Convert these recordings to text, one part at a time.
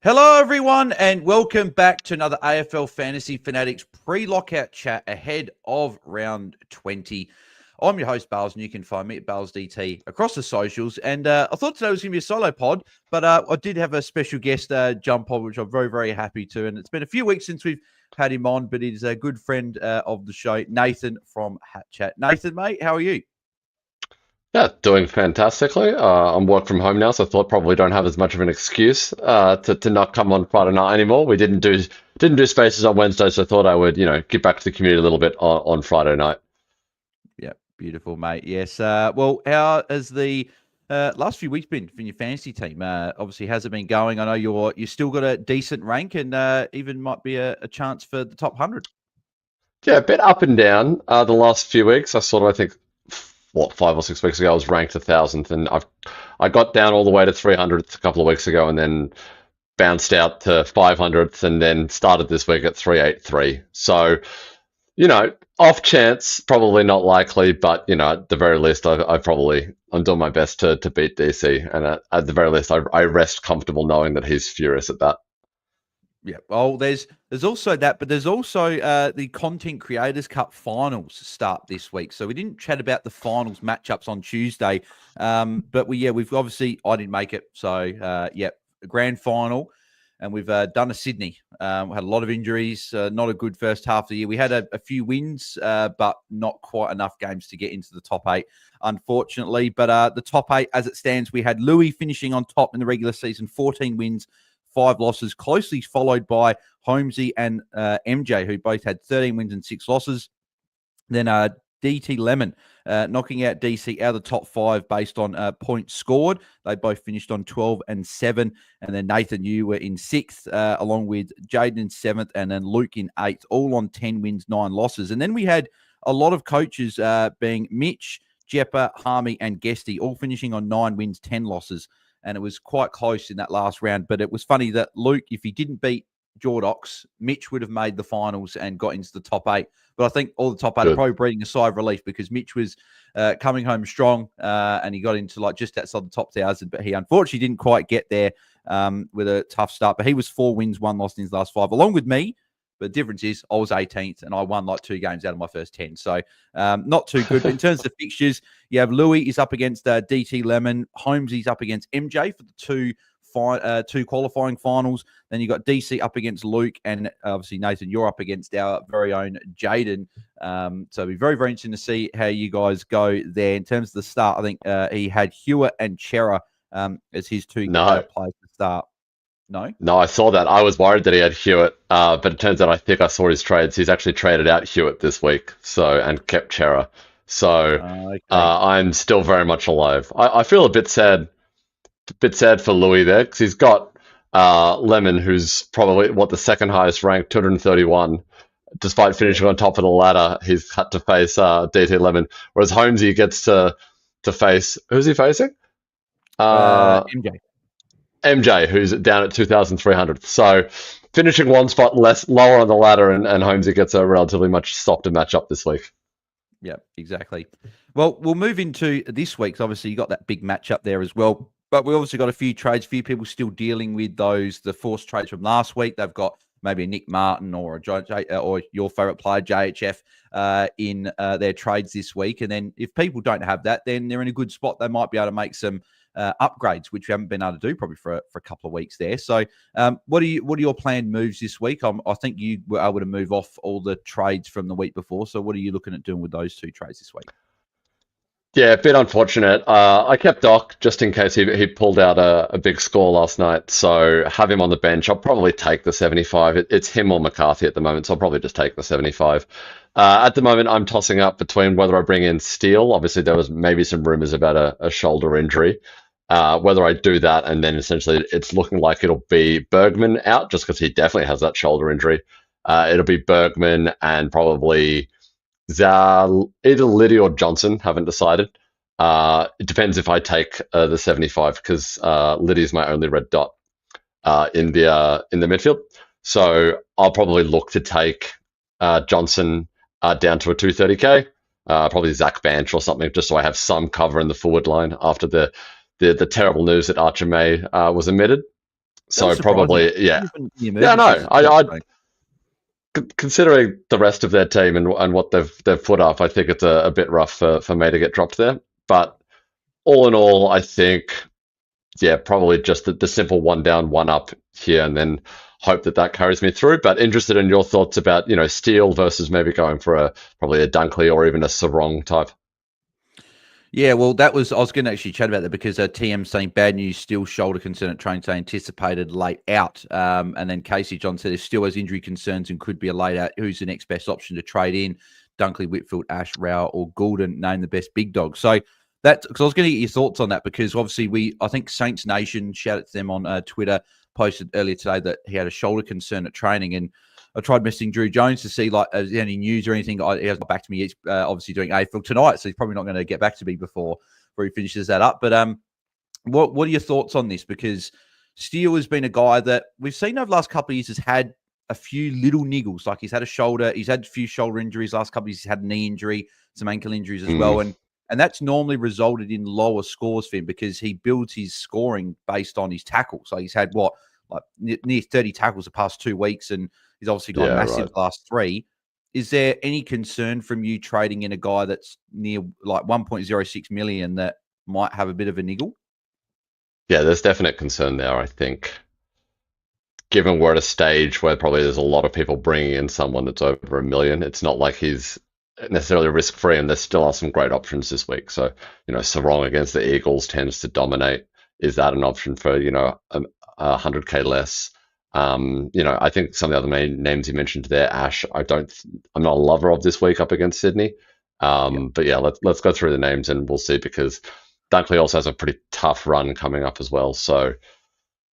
Hello, everyone, and welcome back to another AFL Fantasy Fanatics pre-lockout chat ahead of round 20. I'm your host, Bales, and you can find me at BAILSDT across the socials. And I thought today was going to be a solo pod, but I did have a special guest jump on, which I'm very, very happy to. And it's been a few weeks since we've had him on, but he's a good friend of the show, Nathan from HatChat. Nathan, mate, how are you? Yeah, doing fantastically. I'm work from home now, so I thought probably don't have as much of an excuse to not come on Friday night anymore. We didn't do spaces on Wednesday, so I thought I would get back to the community a little bit on Friday night. Yeah, beautiful, mate. Yes. Well, how has the last few weeks been for your fantasy team? Obviously, how's it been going? I know you still got a decent rank, and even might be a chance for the top 100. Yeah, a bit up and down the last few weeks. I think 5 or 6 weeks ago I was ranked 1,000th, and I got down all the way to 300th a couple of weeks ago, and then bounced out to 500th, and then started this week at 383. So off chance, probably not likely, but at the very least, I'm doing my best to beat DC, and at the very least, I rest comfortable knowing that he's furious at that. Yeah. Well, there's also that, but there's also the Content Creators Cup finals start this week. So we didn't chat about the finals matchups on Tuesday, but we've obviously I didn't make it. So a grand final. And we've done a Sydney. We had a lot of injuries, not a good first half of the year. We had a few wins, but not quite enough games to get into the top 8, unfortunately. But the top 8, as it stands, we had Louis finishing on top in the regular season, 14 wins, 5 losses, closely followed by Holmesy and MJ, who both had 13 wins and 6 losses. Then DT Lemon knocking out DC out of the top 5 based on points scored. They both finished on 12 and 7. And then Nathan, you were in 6th, along with Jaiden in 7th, and then Luke in 8th, all on 10 wins, 9 losses. And then we had a lot of coaches being Mitch, Jeppa, Harmy, and Guesty, all finishing on 9 wins, 10 losses. And it was quite close in that last round. But it was funny that Luke, if he didn't beat Jordox, Mitch would have made the finals and got into the top 8. But I think all the top 8 are probably breathing a sigh of relief because Mitch was coming home strong and he got into just outside the top 1,000. But he unfortunately didn't quite get there with a tough start. But he was 4 wins, 1 loss in his last 5, along with me. But the difference is I was 18th and I won 2 games out of my first 10. So not too good. But in terms of fixtures, you have Louis is up against DT Lemon. Holmesy's up against MJ for the two qualifying finals. Then you got DC up against Luke, and obviously Nathan, you're up against our very own Jaiden. So it'll be very, very interesting to see how you guys go there. In terms of the start, I think he had Hewitt and Chera as his 2 players to start. No, I saw that. I was worried that he had Hewitt, but it turns out I think I saw his trades. He's actually traded out Hewitt this week, and kept Chera. So okay. I'm still very much alive. I feel a bit sad for Louis there because he's got Lemon, who's probably the second highest ranked, 231. Despite finishing on top of the ladder, he's had to face DT Lemon, whereas Holmesy gets to face, who's he facing? MJ, who's down at 2,300. So finishing one spot lower on the ladder, and Holmesy gets a relatively much softer matchup this week. Yeah, exactly. Well, we'll move into this week's. Obviously, you got that big matchup there as well. But we obviously got a few trades, few people still dealing with the forced trades from last week. They've got maybe a Nick Martin or or your favourite player, JHF, in their trades this week. And then if people don't have that, then they're in a good spot. They might be able to make some upgrades, which we haven't been able to do probably for a couple of weeks there. So what are your planned moves this week? I think you were able to move off all the trades from the week before. So what are you looking at doing with those 2 trades this week? Yeah, a bit unfortunate. I kept Doc just in case he pulled out a big score last night. So have him on the bench. I'll probably take the 75. It's him or McCarthy at the moment, so I'll probably just take the 75. At the moment, I'm tossing up between whether I bring in Steele. Obviously, there was maybe some rumors about a shoulder injury. Whether I do that, and then essentially it's looking like it'll be Bergman out just because he definitely has that shoulder injury. It'll be Bergman and probably either Liddy or Johnson, haven't decided. It depends if I take the 75 because Liddy's my only red dot in the midfield. So I'll probably look to take Johnson down to a 230k, probably Zach Banch or something, just so I have some cover in the forward line after the terrible news that Archer May was omitted. So surprising. probably, yeah. Even the Yeah, emergencies no, as well, so. considering the rest of their team and what they've put up, I think it's a bit rough for me to get dropped there. But all in all, I think, yeah, probably just the simple one down, one up here, and then hope that carries me through. But interested in your thoughts about, Steele versus maybe going for probably a Dunkley or even a Sarong type. Yeah, well, I was going to actually chat about that because TM saying bad news, still shoulder concern at training day, anticipated late out. And then Casey John said there still has injury concerns and could be a late out. Who's the next best option to trade in? Dunkley, Whitfield, Ash, Rao, or Goulden, name the best big dog. So that's because I was going to get your thoughts on that because obviously I think Saints Nation, shout out to them on Twitter, posted earlier today that he had a shoulder concern at training. And I tried messaging Drew Jones to see any news or anything. He hasn't got back to me. He's obviously doing AFL tonight, so he's probably not going to get back to me before he finishes that up. But what are your thoughts on this? Because Steele has been a guy that we've seen over the last couple of years has had a few little niggles. Like he's had a few shoulder injuries last couple of years. He's had a knee injury, some ankle injuries as well, and that's normally resulted in lower scores for him because he builds his scoring based on his tackles. So he's had near 30 tackles the past 2 weeks, and he's obviously gone massive the last 3. Is there any concern from you trading in a guy that's near 1.06 million that might have a bit of a niggle? Yeah, there's definite concern there, I think. Given we're at a stage where probably there's a lot of people bringing in someone that's over $1 million, it's not like he's necessarily risk-free, and there still are some great options this week. So, Sarong against the Eagles tends to dominate. Is that an option for, 100K less? I think some of the other main names you mentioned there, Ash, I'm not a lover of this week up against Sydney. But yeah, let's go through the names and we'll see, because Dunkley also has a pretty tough run coming up as well. So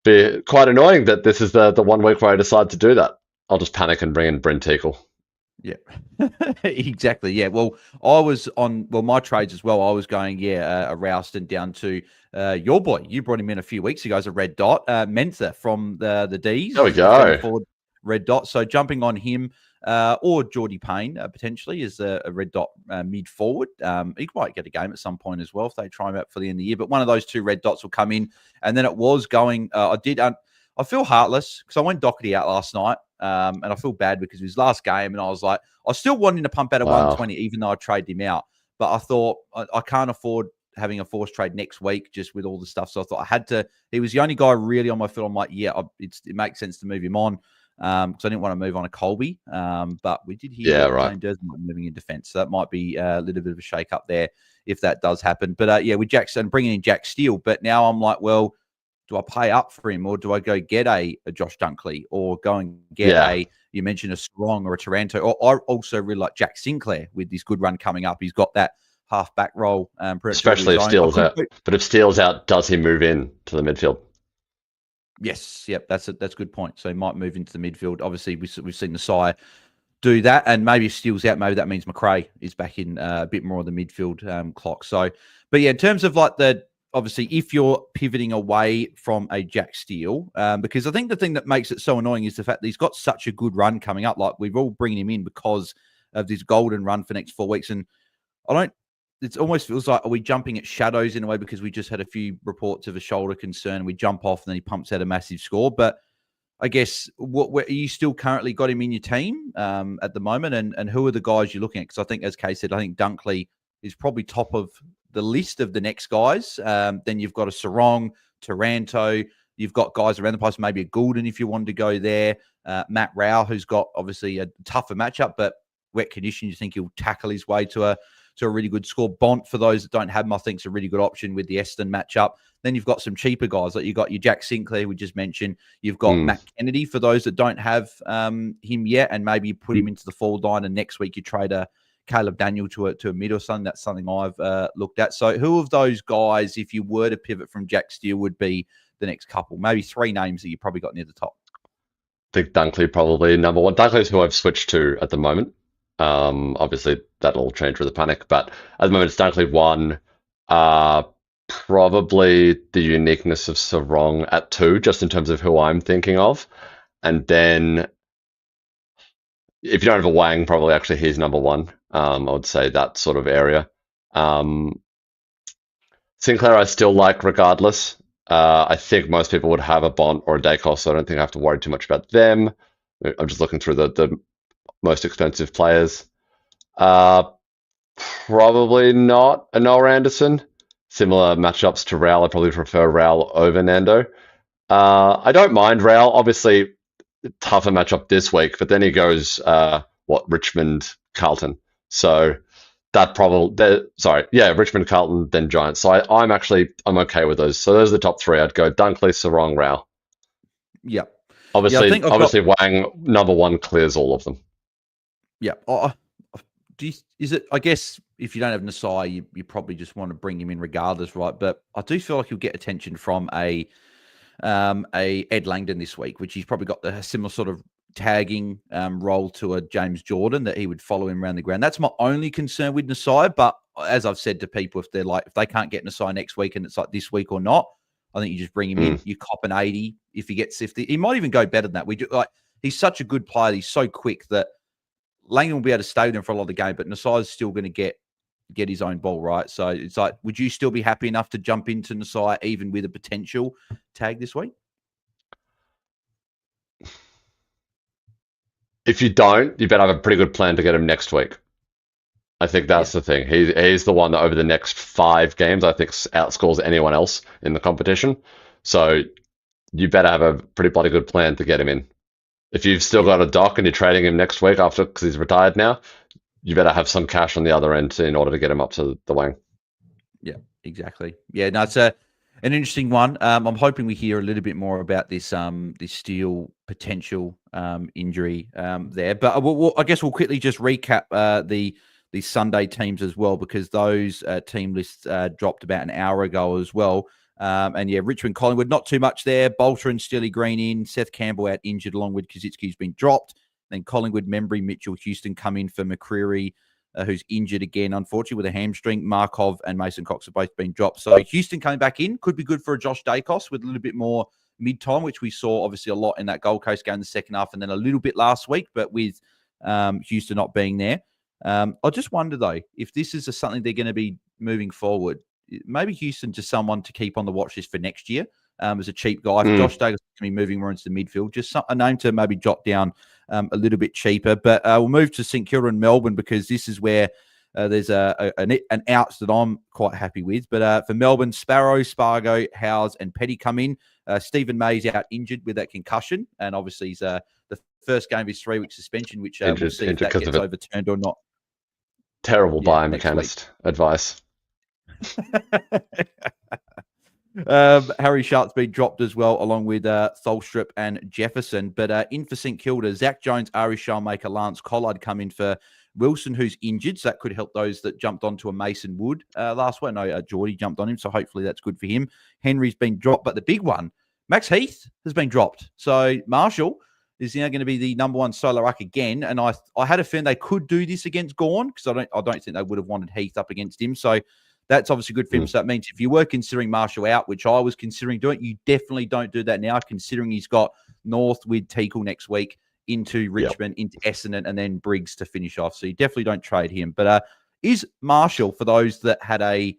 be quite annoying that this is the 1 week where I decide to do that. I'll just panic and bring in Brent Teakle. Yeah, exactly. Yeah. Well, I was on, my trades as well. I was going, a Rouston down to your boy. You brought him in a few weeks ago as a red dot, Mentha from the D's. There we go. Forward red dot. So jumping on him or Jordy Payne potentially as a red dot mid forward. He might get a game at some point as well if they try him out for the end of the year. But one of those 2 red dots will come in. And then it was going, I feel heartless because I went Doherty out last night. And I feel bad because it was his last game, and I was like, I was still wanting to pump out a 120, even though I traded him out. But I thought I can't afford having a forced trade next week just with all the stuff. So I thought I had to. He was the only guy really on my field. I'm like, it makes sense to move him on because I didn't want to move on a Colby. But we did hear Jane Durden moving in defence, so that might be a little bit of a shake up there if that does happen. But with Jackson bringing in Jack Steele, but now I'm like, well, do I pay up for him, or do I go get a Josh Dunkley, or go and get you mentioned a Strong or a Taranto, or I also really like Jack Sinclair with this good run coming up. He's got that half back role, especially if Steele's out. But if Steele's out, does he move in to the midfield? Yes, yep, that's a good point. So he might move into the midfield. Obviously, we've seen the Sire do that, and maybe if Steele's out, maybe that means McRae is back in a bit more of the midfield clock. So, but yeah, in terms of obviously, if you're pivoting away from a Jack Steele, because I think the thing that makes it so annoying is the fact that he's got such a good run coming up. Like, we're all bringing him in because of this golden run for the next 4 weeks. And it almost feels like, are we jumping at shadows in a way because we just had a few reports of a shoulder concern and we jump off and then he pumps out a massive score. But I guess, are you still currently got him in your team at the moment? And who are the guys you're looking at? Because I think, as Kay said, I think Dunkley is probably top of the list of the next guys. Then you've got a Sarong, Taranto. You've got guys around the place, maybe a Goulden if you wanted to go there. Matt Rao, who's got obviously a tougher matchup, but wet condition, you think he'll tackle his way to a really good score. Bont, for those that don't have him, I think is a really good option with the Eston matchup. Then you've got some cheaper guys. Like you've got your Jack Sinclair, we just mentioned. You've got Matt Kennedy, for those that don't have him yet, and maybe you put him into the forward line, and next week you trade a Caleb Daniel to a mid or something. That's something I've looked at. So who of those guys, if you were to pivot from Jack Steele, would be the next couple? Maybe 3 names that you probably got near the top. I think Dunkley probably number 1. Dunkley's who I've switched to at the moment. Obviously, that'll change with the panic, but at the moment it's Dunkley 1. Probably the uniqueness of Sarong at 2, just in terms of who I'm thinking of. And then if you don't have a Wang, probably actually he's number 1. I would say that sort of area. Sinclair I still like regardless. I think most people would have a Bont or a Dacos, so I don't think I have to worry too much about them. I'm just looking through the most expensive players. Probably not a Noah Anderson. Similar matchups to Raul. I probably prefer Raul over Nando. I don't mind Raul. Obviously, tougher matchup this week, but then he goes Richmond Carlton. So Richmond Carlton then Giants. So I'm okay with those. So those are the top three. I'd go Dunkley, Sarong, Raul. Yeah. Obviously, Wang number one clears all of them. Yeah. I guess if you don't have Nasai, you probably just want to bring him in regardless, right? But I do feel like he'll get attention from a Ed Langdon this week, which he's probably got the similar sort of tagging role to a James Jordan that he would follow him around the ground. That's my only concern with Nasai. But as I've said to people, if they can't get Nasai next week and it's like this week or not, I think you just bring him in. You cop an 80 if he might even go better than that. He's such a good player. He's so quick that Langdon will be able to stay with him for a lot of the game, but Nasai is still going to get his own ball, right? So it's like, would you still be happy enough to jump into Nasai even with a potential tag this week? If you don't, you better have a pretty good plan to get him next week. I think that's the thing. He's the one that over the next 5 games, I think, outscores anyone else in the competition. So you better have a pretty bloody good plan to get him in. If you've still got a doc and you're trading him next week because he's retired now, you better have some cash on the other end in order to get him up to the wing. Yeah, exactly. Yeah, no, it's an interesting one. I'm hoping we hear a little bit more about this Steele potential injury there. But I guess we'll quickly just recap the Sunday teams as well, because those team lists dropped about an hour ago as well. Richmond, Collingwood, not too much there. Bolter and Steely Green in. Seth Campbell out injured along with Kazitsky's been dropped. Then Collingwood, Membry, Mitchell, Houston come in for McCreary, who's injured again, unfortunately, with a hamstring. Markov and Mason Cox have both been dropped. So Houston coming back in could be good for a Josh Dacos with a little bit more mid-time, which we saw obviously a lot in that Gold Coast game in the second half and then a little bit last week, but with Houston not being there. I just wonder, though, if this is something they're going to be moving forward. Maybe Houston to someone to keep on the watch list for next year as a cheap guy. Josh Dacos can be moving more into the midfield. Just a name to maybe jot down a little bit cheaper. But we'll move to St Kilda and Melbourne, because this is where there's an outs that I'm quite happy with. But for Melbourne, Sparrow, Spargo, Howes, and Petty come in. Stephen May's out injured with that concussion, and obviously he's the first game of his 3-week suspension, which we'll see if that gets overturned or not. Terrible biomechanist advice. Harry Sharp's been dropped as well, along with Tholstrup and Jefferson. But in for St Kilda, Zach Jones, Ari Shellmaker, Lance Collard come in for Wilson, who's injured. So that could help those that jumped onto a Mason Wood last week. No, Jordy jumped on him, so hopefully that's good for him. Henry's been dropped, but the big one, Max Heath, has been dropped. So Marshall is now going to be the number one solo ruck again. And I had a feeling they could do this against Gawn, because I don't think they would have wanted Heath up against him. So that's obviously good for him. So that means if you were considering Marshall out, which I was considering doing, you definitely don't do that now, considering he's got North with Teakle next week, into Richmond, into Essendon, and then Briggs to finish off. So you definitely don't trade him. But is Marshall, for those that had a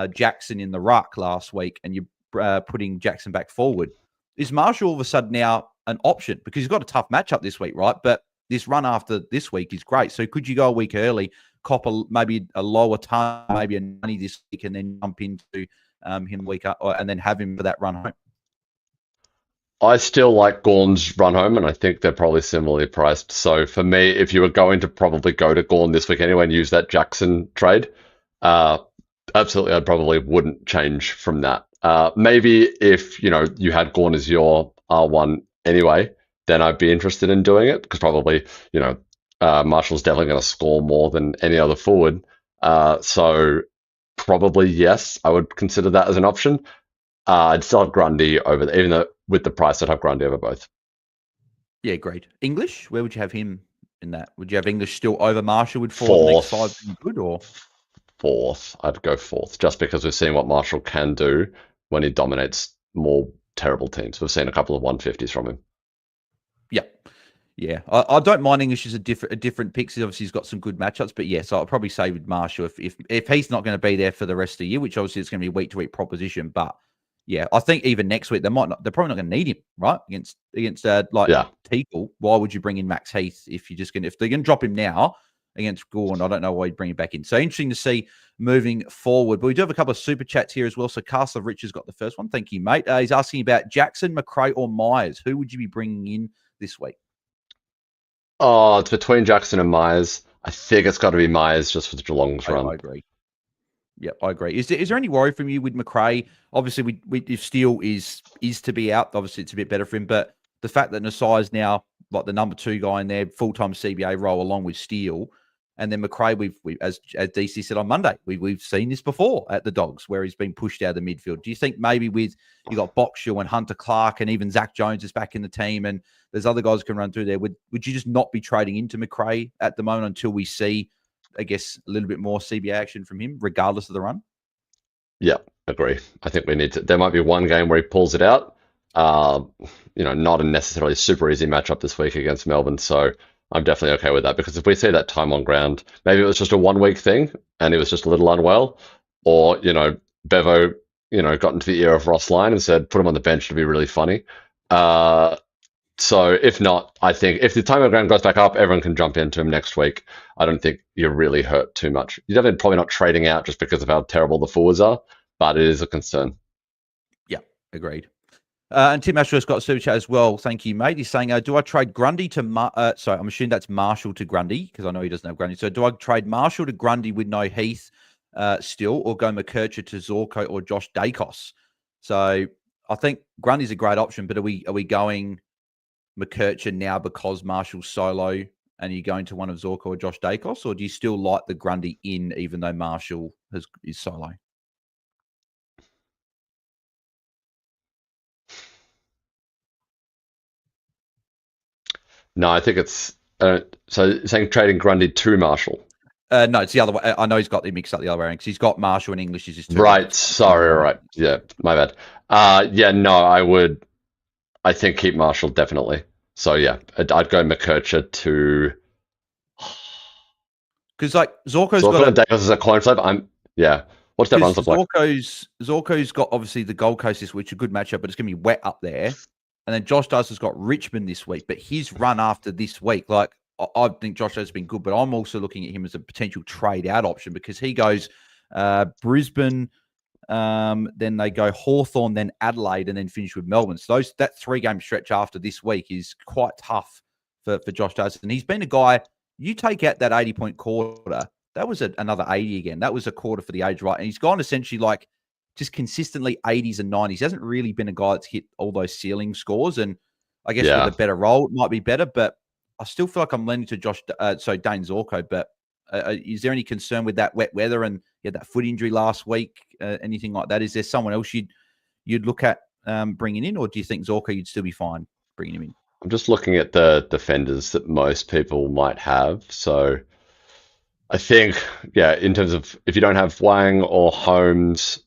Jackson in the ruck last week and you're putting Jackson back forward, is Marshall all of a sudden now an option? Because he's got a tough matchup this week, right? But this run after this week is great. So could you go a week early, cop maybe a lower ton, maybe a 90 this week, and then jump into him week up, and then have him for that run home? I still like Gawn's run home, and I think they're probably similarly priced. So for me, if you were going to probably go to Gawn this week anyway and use that Jackson trade, absolutely, I probably wouldn't change from that. Maybe if you had Gawn as your R1 anyway, then I'd be interested in doing it, because probably Marshall's definitely going to score more than any other forward. So probably yes, I would consider that as an option. I'd still have Grundy over even though with the price, I'd have Grundy over both. Yeah, great. English, where would you have him in that? Would you have English still over Marshall? Would the next 5 be good, or fourth? I'd go fourth, just because we've seen what Marshall can do when he dominates more terrible teams. We've seen a couple of 150s from him. Yeah. I don't mind English as a different pick. Obviously, he's got some good matchups, but yes, I'll probably say with Marshall, if he's not going to be there for the rest of the year, which obviously it's going to be a week-to-week proposition, but Yeah, I think even next week they're probably not going to need him, right? Against Yeah. Teakle. Why would you bring in Max Heath if they're going to drop him now against Gorn? I don't know why you'd bring him back in. So interesting to see moving forward. But we do have a couple of super chats here as well. So Castle Rich has got the first one. Thank you, mate. He's asking about Jackson, McRae, or Myers. Who would you be bringing in this week? Oh, it's between Jackson and Myers. I think it's got to be Myers just for the Geelong's run. I agree. Yep, I agree. Is there any worry from you with McRae? Obviously, if Steele is to be out, obviously it's a bit better for him. But the fact that Nasai is now like the number 2 guy in there, full-time CBA role along with Steele, and then McRae, we as DC said on Monday, we've seen this before at the Dogs where he's been pushed out of the midfield. Do you think maybe with you got Boxhill and Hunter Clark and even Zach Jones is back in the team and there's other guys who can run through there, would you just not be trading into McRae at the moment until we see, I guess, a little bit more CBA action from him, regardless of the run? Yeah, agree. I think we need to. There might be one game where he pulls it out. Not a necessarily super easy matchup this week against Melbourne. So I'm definitely okay with that because if we see that time on ground, maybe it was just a 1 week thing and he was just a little unwell, or Bevo, got into the ear of Ross Lyon and said put him on the bench to be really funny. So if not, I think if the time on ground goes back up, everyone can jump into him next week. I don't think you're really hurt too much. You're definitely probably not trading out just because of how terrible the forwards are, but it is a concern. Yeah, agreed. And Tim Ashworth's got a super chat as well. Thank you, mate. He's saying, do I trade Grundy to... sorry, I'm assuming that's Marshall to Grundy because I know he doesn't have Grundy. So do I trade Marshall to Grundy with no Heath still or go McKercher to Zorko or Josh Dacos? So I think Grundy's a great option, but are we going McKercher now because Marshall's solo and are you going to one of Zorko or Josh Dacos, or do you still like the Grundy in even though Marshall is solo? No, I think it's so saying trading Grundy to Marshall. No, it's the other way. I know he's got the mixed up the other way because he's got Marshall and English is his 2. Right. Sorry. Right. Yeah. My bad. Yeah. No, I would. I think keep Marshall definitely. So yeah, I'd go McKercher to. Because like Zorko's got and Dacos is a coin flip. What's that run look like? Zorko's got obviously the Gold Coast this week, a good matchup, but it's going to be wet up there. And then Josh Does has got Richmond this week, but his run after this week, like I think Josh has been good, but I'm also looking at him as a potential trade out option because he goes Brisbane, then they go Hawthorn, then Adelaide, and then finish with Melbourne. So that 3-game stretch after this week is quite tough for Josh Does. And he's been a guy, you take out that 80-point quarter, that was another 80 again. That was a quarter for the age, right? And he's gone essentially like just consistently 80s and 90s. He hasn't really been a guy that's hit all those ceiling scores. And I guess with a better role, it might be better. But I still feel like I'm leaning to Dane Zorko. But is there any concern with that wet weather and that foot injury last week? Anything like that? Is there someone else you'd look at bringing in? Or do you think Zorko you'd still be fine bringing him in? I'm just looking at the defenders that most people might have. So I think, in terms of if you don't have Wang or Holmes,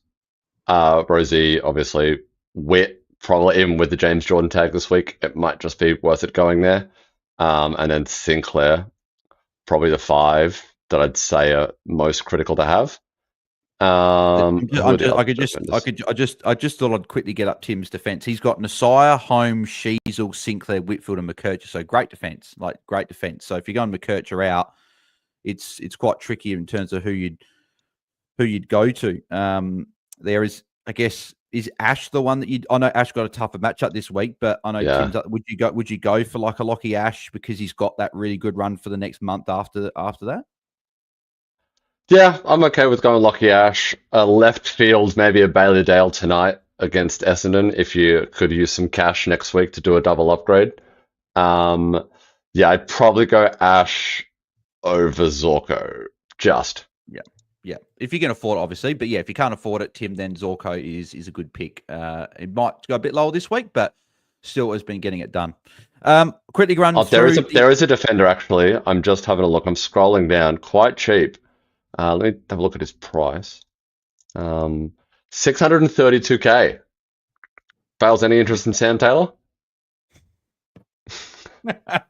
Rosie, obviously, Witt, probably even with the James Jordan tag this week, it might just be worth it going there. And then Sinclair, probably the 5 that I'd say are most critical to have. I just thought I'd quickly get up Tim's defense. He's got Nasaya, Holmes, Sheasel, Sinclair, Whitfield, and McKercher. So great defense, great defense. So if you're going McKercher out, it's quite tricky in terms of who you'd go to. There is, I guess, is Ash the one that I know Ash got a tougher matchup this week, but I know Tim's would you go for like a Lockie Ash because he's got that really good run for the next month after that? Yeah, I'm okay with going Lockie Ash. Left field, maybe a Bailey Dale tonight against Essendon if you could use some cash next week to do a double upgrade. I'd probably go Ash over Zorko. Yeah. If you can afford it, obviously. But yeah, if you can't afford it, Tim, then Zorko is a good pick. It might go a bit lower this week, but still has been getting it done. Quickly run through... There is a defender, actually. I'm just having a look. I'm scrolling down. Quite cheap. Let me have a look at his price. 632K. Bales, any interest in Sam Taylor? I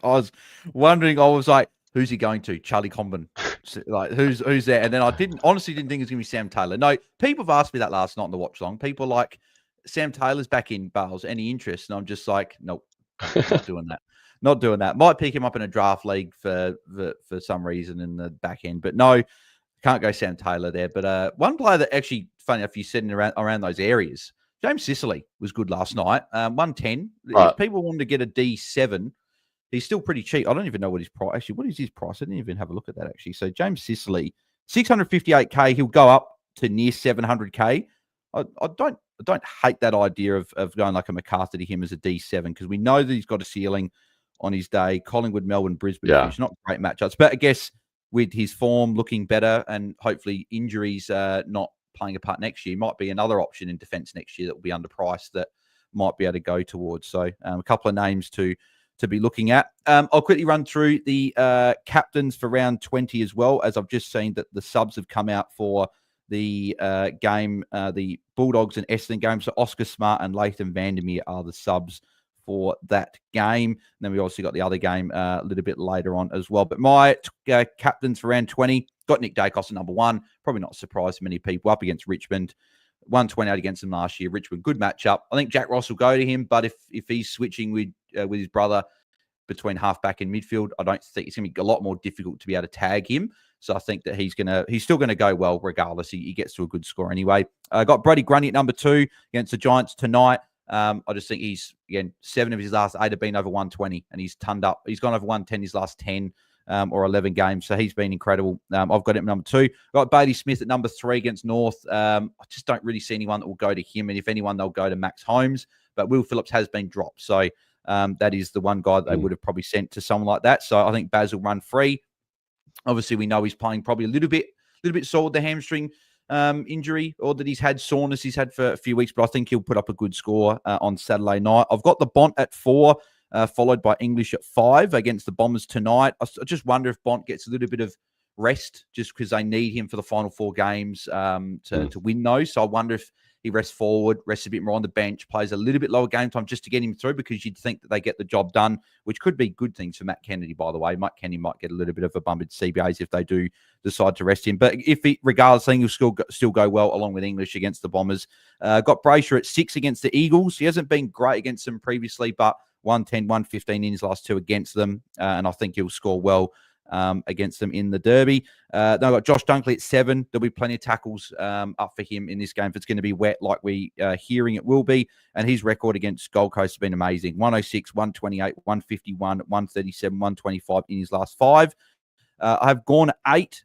was wondering, I was like, who's he going to? Charlie Comben. Like, who's there? And then I honestly didn't think it was going to be Sam Taylor. No, people have asked me that last night in the watch long. People like, Sam Taylor's back in, Bales. Any interest? And I'm just like, nope, not doing that. Not doing that. Might pick him up in a draft league for some reason in the back end. But no, can't go Sam Taylor there. But one player that actually, funny enough, you said around those areas, James Sicily was good last night. 110. Right. If people wanted to get a D7, he's still pretty cheap. I don't even know what his price. Actually, what is his price? I didn't even have a look at that, actually. So James Sicily, 658K. He'll go up to near 700K. I don't hate that idea of going like a MacArthur to him as a D7 because we know that he's got a ceiling on his day. Collingwood, Melbourne, Brisbane. Yeah. It's not great matchups. But I guess with his form looking better and hopefully injuries not playing a part next year, might be another option in defence next year that will be underpriced that might be able to go towards. So a couple of names to be looking at. I'll quickly run through the captains for round 20 as well, as I've just seen that the subs have come out for the game, the Bulldogs and Essendon game. So Oscar Smart and Latham Vandermeer are the subs for that game. And then we also got the other game a little bit later on as well. But my captains for round 20, got Nick Dacos at number 1. Probably not a surprise to many people. Up against Richmond. 128 against them last year. Richmond, good matchup. I think Jack Ross will go to him, but if he's switching with his brother between halfback and midfield, I don't think it's going to be a lot more difficult to be able to tag him. So I think that he's still going to go well regardless. He gets to a good score anyway. Got Brody Grundy at number 2 against the Giants tonight. I just think he's, again, 7 of his last 8 have been over 120, and he's turned up. He's gone over 110 his last 10 or 11 games. So he's been incredible. I've got him at number 2. Got Bailey Smith at number 3 against North. I just don't really see anyone that will go to him. And if anyone, they'll go to Max Holmes. But Will Phillips has been dropped. So that is the one guy that they would have probably sent to someone like that. So I think Baz will run free. Obviously, we know he's playing probably a little bit sore with the hamstring injury, or that he's had soreness he's had for a few weeks, but I think he'll put up a good score on Saturday night. I've got the Bont at 4, followed by English at 5 against the Bombers tonight. I just wonder if Bont gets a little bit of rest just because they need him for the final 4 games to win those. So I wonder if he rests forward, rests a bit more on the bench, plays a little bit lower game time just to get him through, because you'd think that they get the job done, which could be good things for Matt Kennedy, by the way. Matt Kennedy might get a little bit of a bump in CBAs if they do decide to rest him. But if he, regardless, I think he'll still go well along with English against the Bombers. Got Brayshaw at 6 against the Eagles. He hasn't been great against them previously, but 110, 115 in his last 2 against them. And I think he'll score well against them in the Derby. Then I've got Josh Dunkley at 7. There'll be plenty of tackles up for him in this game if it's going to be wet like we hearing it will be. And his record against Gold Coast has been amazing. 106, 128, 151, 137, 125 in his last 5. I have gone 8.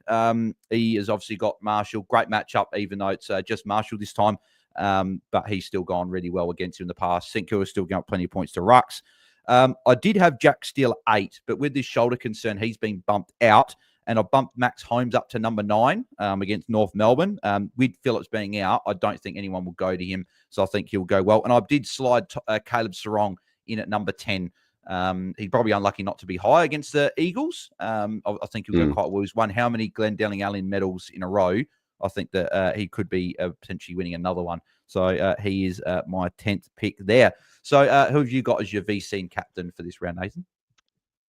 He has obviously got Marshall. Great matchup, even though it's just Marshall this time. But he's still gone really well against him in the past. St Kilda still got plenty of points to rucks. I did have Jack Steele 8, but with this shoulder concern, he's been bumped out. And I bumped Max Holmes up to number 9 against North Melbourne. With Phillips being out, I don't think anyone will go to him. So I think he'll go well. And I did slide Caleb Sarong in at number 10. He's probably unlucky not to be high against the Eagles. I think he'll go quite well. He's won how many Glendelning Allen medals in a row? I think that he could be potentially winning another one. So he is my 10th pick there. So who have you got as your VC and captain for this round, Nathan?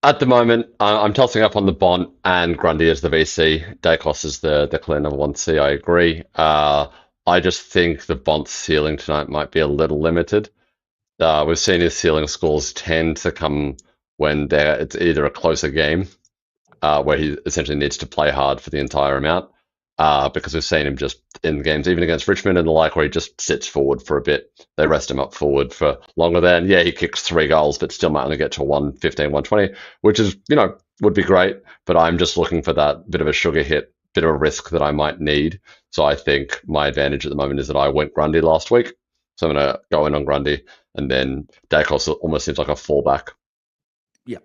At the moment, I'm tossing up on the Bont and Grundy as the VC. Dacos is the clear number 1C. I agree. I just think the Bont's ceiling tonight might be a little limited. We've seen his ceiling scores tend to come when it's either a closer game, where he essentially needs to play hard for the entire amount, because we've seen him just in games, even against Richmond and the like, where he just sits forward for a bit. They rest him up forward for longer than, he kicks 3 goals, but still might only get to 115, 120, which is, would be great. But I'm just looking for that bit of a sugar hit, bit of a risk that I might need. So I think my advantage at the moment is that I went Grundy last week. So I'm going to go in on Grundy, and then Dacos almost seems like a fallback. Yeah,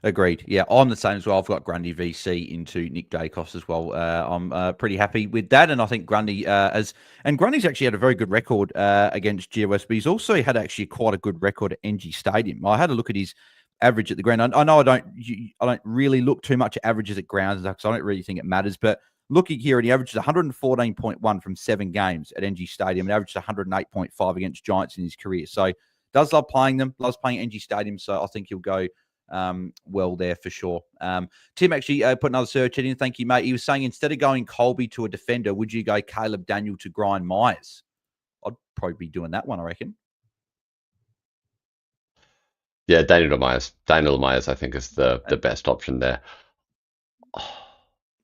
agreed. Yeah, I'm the same as well. I've got Grundy VC into Nick Dacos as well. I'm pretty happy with that, and I think Grundy Grundy's actually had a very good record against GWS, but he's also had actually quite a good record at NG Stadium. I had a look at his average at the ground. I know I don't really look too much at averages at grounds because I don't really think it matters, but looking here, he averages 114.1 from 7 games at NG Stadium and averaged 108.5 against Giants in his career. So does love playing them, loves playing at NG Stadium. So I think he'll go well there for sure. Tim actually put another search in. Thank you, mate. He was saying instead of going Colby to a defender, would you go Caleb Daniel to grind Myers? I'd probably be doing that one, I reckon. Yeah, Daniel Myers. Daniel Myers, I think, is the best option there.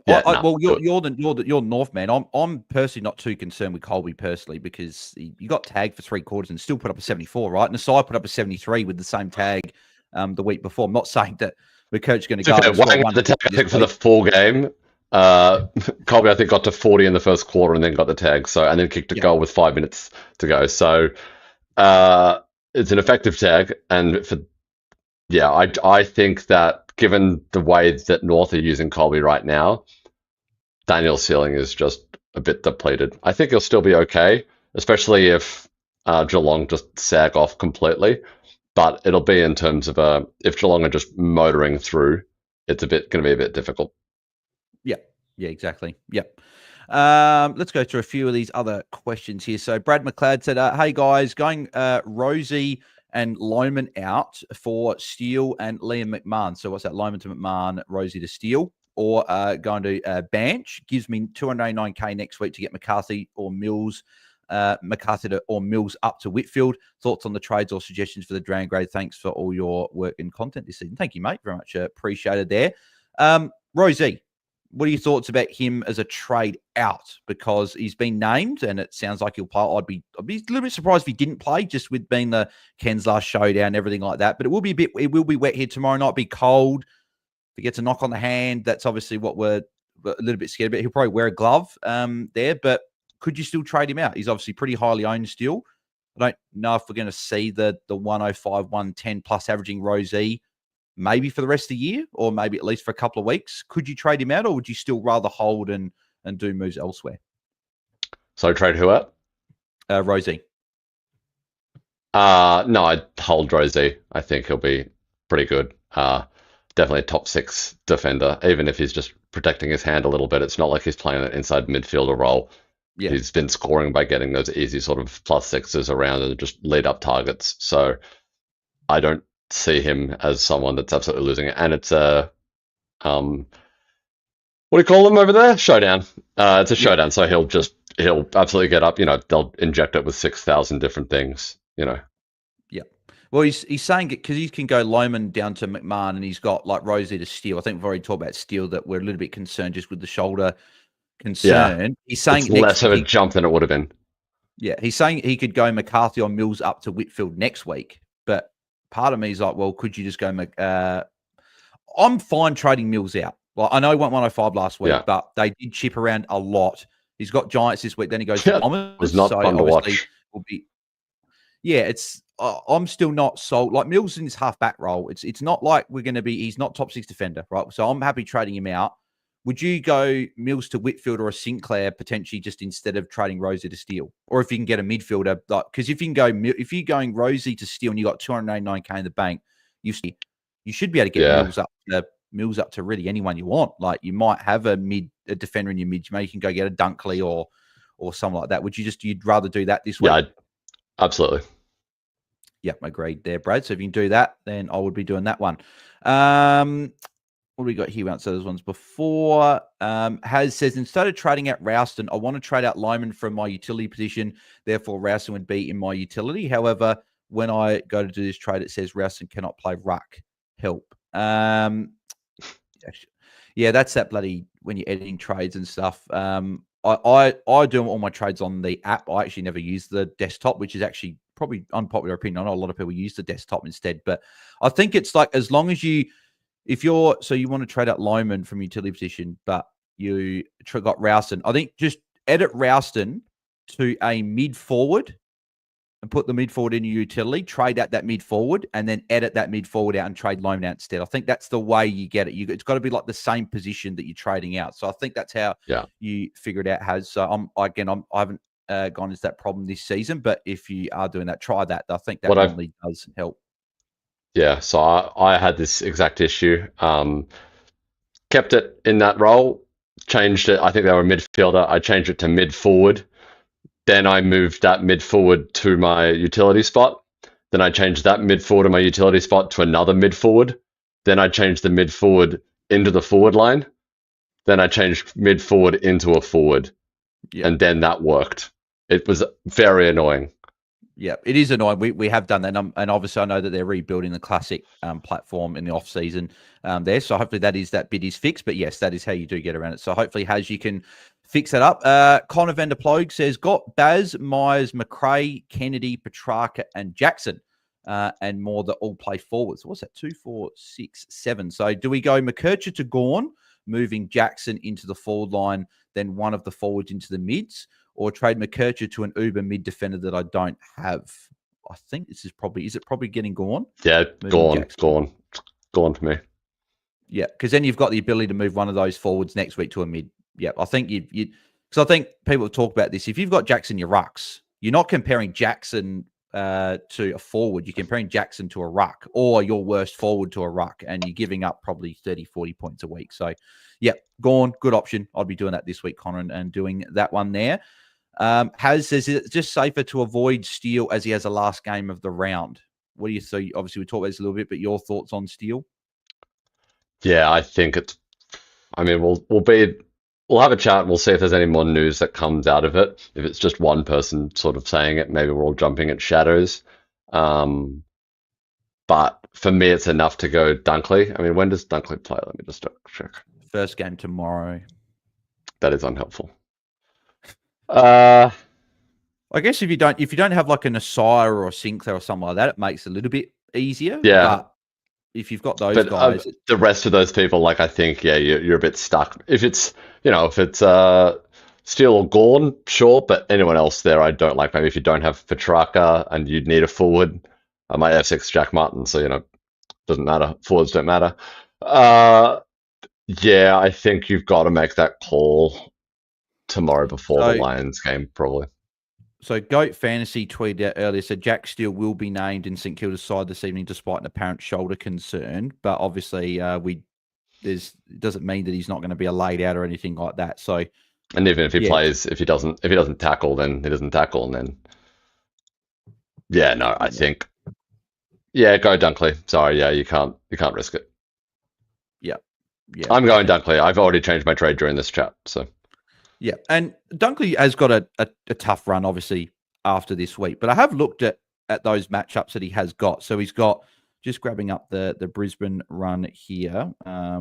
Yeah, well, you're North man. I'm personally not too concerned with Colby personally because you got tagged for 3/4 and still put up a 74, right? And Nasai put up a 73 with the same tag the week before. I'm not saying that the coach is going to go. Okay, the tag, I think, for the full game. Colby, I think, got to 40 in the first quarter and then got the tag. So and then kicked a goal with 5 minutes to go. So it's an effective tag, and I think that given the way that North are using Colby right now, Daniel's ceiling is just a bit depleted. I think he'll still be okay, especially if Geelong just sag off completely. But it'll be in terms of if Geelong are just motoring through, it's going to be a bit difficult. Yeah, exactly. Yep. Let's go through a few of these other questions here. So Brad McLeod said, hey guys, going Rosie and Lohman out for Steele and Liam McMahon. So what's that? Lohman to McMahon, Rosie to Steele, or going to Banch. Gives me 289K next week to get McCarthy or Mills. Or Mills up to Whitfield. Thoughts on the trades or suggestions for the downgrade? Thanks for all your work and content this season. Thank you, mate. Very much appreciated there. Rosie, what are your thoughts about him as a trade out? Because he's been named and it sounds like he'll play. I'd be a little bit surprised if he didn't play, just with being the Ken's last showdown and everything like that. But it will be wet here tomorrow night, be cold. If he gets a knock on the hand, that's obviously what we're a little bit scared about. He'll probably wear a glove there, but could you still trade him out? He's obviously pretty highly owned still. I don't know if we're going to see the 105, 110 plus averaging Rosie maybe for the rest of the year, or maybe at least for a couple of weeks. Could you trade him out, or would you still rather hold and do moves elsewhere? So trade who out? Rosie. No, I'd hold Rosie. I think he'll be pretty good. Definitely a top 6 defender, even if he's just protecting his hand a little bit. It's not like he's playing an inside midfielder role. Yeah. He's been scoring by getting those easy sort of +6s around and just lead up targets. So I don't see him as someone that's absolutely losing it. And it's a what do you call them over there? Showdown. It's a showdown, so he'll absolutely get up. They'll inject it with 6,000 different things. Yeah. Well, he's saying it because he can go Lohman down to McMahon, and he's got like Rosie to Steele. I think we've already talked about Steele, that we're a little bit concerned just with the shoulder concern. Yeah. He's saying it's less of a jump than it would have been. Yeah, he's saying he could go McCarthy or Mills up to Whitfield next week, but part of me is like, well, could you just go? I'm fine trading Mills out. Well, I know he went 105 last week, but they did chip around a lot. He's got Giants this week. Then he goes to Bombers. It's not fun to watch. It's. I'm still not sold. Like Mills in his half-back role, it's not like we're going to be. He's not top 6 defender, right? So I'm happy trading him out. Would you go Mills to Whitfield or a Sinclair potentially, just instead of trading Rosie to Steele? Or if you can get a midfielder, like, because if you're going Rosie to Steele and you got 289K in the bank, you should be able to get Mills up to really anyone you want. Like you might have a defender in your mid. Maybe you can go get a Dunkley or something like that. You'd rather do that this week? Yeah, absolutely. Yeah, agreed there, Brad. So if you can do that, then I would be doing that one. What do we got here? We answered those ones before. Has says, instead of trading out Rouston, I want to trade out Lohman from my utility position. Therefore, Rouston would be in my utility. However, when I go to do this trade, it says Rouston cannot play ruck. Help. Yeah, that's that bloody when you're editing trades and stuff. I do all my trades on the app. I actually never use the desktop, which is actually probably unpopular opinion. I know a lot of people use the desktop instead, but I think it's like, as long as you want to trade out Lohman from utility position, but you got Rouston, I think just edit Rouston to a mid forward and put the mid forward in your utility, trade out that mid forward, and then edit that mid forward out and trade Lohman out instead. I think that's the way you get it. It's got to be like the same position that you're trading out. So I think that's how you figure it out. So I haven't gone into that problem this season, but if you are doing that, try that. I think that normally does help. Yeah, so I had this exact issue. Kept it in that role, changed it. I think they were a midfielder. I changed it to mid forward. Then I moved that mid forward to my utility spot. Then I changed that mid forward to my utility spot to another mid forward. Then I changed the mid forward into the forward line. Then I changed mid forward into a forward. And then that worked. It was very annoying. Yeah, it is annoying. We have done that, and obviously I know that they're rebuilding the classic platform in the off season there. So hopefully that bit is fixed. But yes, that is how you do get around it. So hopefully, Haz, you can fix that up. Connor van der Ploeg says got Baz, Myers, McRae, Kennedy, Petrarca, and Jackson, and more that all play forwards. What's that? 2, 4, 6, 7. So do we go McKercher to Gawn, moving Jackson into the forward line, then one of the forwards into the mids? Or trade McKercher to an uber mid defender that I don't have? I think this is it probably getting Gawn? Yeah, Gawn for me. Yeah, because then you've got the ability to move one of those forwards next week to a mid. Yeah, I think you because I think people talk about this. If you've got Jackson, your rucks, you're not comparing Jackson to a forward. You're comparing Jackson to a ruck, or your worst forward to a ruck, and you're giving up probably 30, 40 points a week. So, yeah, Gawn, good option. I'd be doing that this week, Connor, and doing that one there. Haz says it's just safer to avoid Steele as he has the last game of the round. What do you see? Obviously, we talked about this a little bit, but your thoughts on Steele? Yeah, I think it's. I mean, we'll have a chat and we'll see if there's any more news that comes out of it. If it's just one person sort of saying it, maybe we're all jumping at shadows. But for me, it's enough to go Dunkley. I mean, when does Dunkley play? Let me just check. First game tomorrow. That is unhelpful. I guess if you don't have like an Asire or a Sinclair or something like that, it makes it a little bit easier. Yeah. But if you've got those guys, the rest of those people, like I think, yeah, you're a bit stuck. If it's Steele or Gawn, sure, but anyone else there, I don't like. Maybe if you don't have Petrarca and you'd need a forward, I might have 6 Jack Martin, so doesn't matter. Forwards don't matter. Yeah, I think you've got to make that call tomorrow before the Lions game, probably. So Goat Fantasy tweeted out earlier, said Jack Steele will be named in St Kilda's side this evening despite an apparent shoulder concern. But obviously it doesn't mean that he's not going to be a laid out or anything like that. So, and even if he plays, if he doesn't tackle, then he doesn't tackle, and then I think go Dunkley. Sorry, you can't risk it. Yeah. I'm going Dunkley. I've already changed my trade during this chat, so. Yeah, and Dunkley has got a tough run, obviously, after this week. But I have looked at those matchups that he has got. So he's got, just grabbing up the Brisbane run here.